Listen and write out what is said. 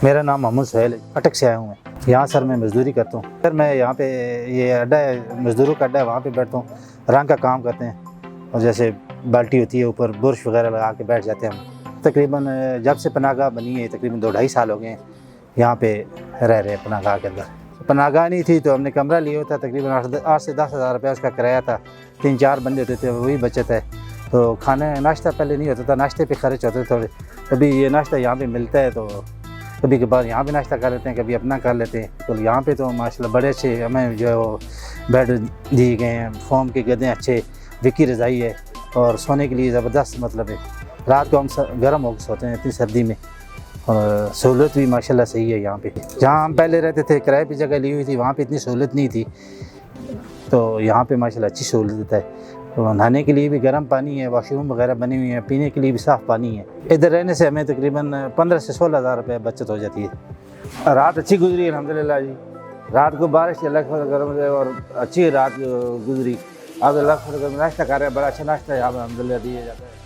میرا نام محمد سہیل ہے، اٹک سے آیا ہوں میں یہاں سر میں مزدوری کرتا ہوں سر میں یہاں پہ یہ اڈا ہے مزدوروں کا اڈا ہے وہاں پہ بیٹھتا ہوں رنگ کا کام کرتے ہیں اور جیسے بالٹی ہوتی ہے اوپر برش وغیرہ لگا کے بیٹھ جاتے ہیں ہم تقریباً جب سے پناہ گاہ بنی ہے تقریباً 2-2.5 سال ہو گئے ہیں یہاں پہ رہ رہے ہیں پناہ گاہ کے اندر پناہ گاہ نہیں تھی تو ہم نے کمرہ لیا ہوتا تقریباً 8 سے 10 ہزار روپیہ اس کا کرایہ تھا 3-4 بندے ہوتے تھے وہی بچت ہے تو کھانے ناشتہ پہلے نہیں ہوتا تھا ناشتے پہ خرچ ہوتے تھوڑے کبھی یہ ناشتہ یہاں پہ ملتا ہے تو کبھی کبھار یہاں پہ ناشتہ کر لیتے ہیں کبھی اپنا کر لیتے ہیں تو یہاں پہ تو ماشاءاللہ بڑے اچھے ہمیں جو ہے وہ بیڈ دیے گئے ہیں فوم کے گدے اچھے وکی رضائی ہے اور سونے کے لیے زبردست مطلب ہے رات کو ہم گرم ہو کے سوتے ہیں اتنی سردی میں اور سہولت بھی ماشاءاللہ صحیح ہے یہاں پہ جہاں ہم پہلے رہتے تھے کرائے پہ جگہ لی ہوئی تھی وہاں پہ اتنی سہولت نہیں تھی تو یہاں پہ ماشاءاللہ اچھی سہولت ہے تو نہانے کے لیے بھی گرم پانی ہے واش روم وغیرہ بنی ہوئی ہیں پینے کے لیے بھی صاف پانی ہے ادھر رہنے سے ہمیں تقریباً 15 سے 16 ہزار روپے بچت ہو جاتی ہے رات اچھی گزری الحمدللہ جی رات کو بارش اللہ کا گرم ہے اور اچھی رات گزری اب اللہ کا ناشتہ کر رہے ہیں بڑا اچھا ناشتہ یہاں پہ الحمدللہ دیا جاتا ہے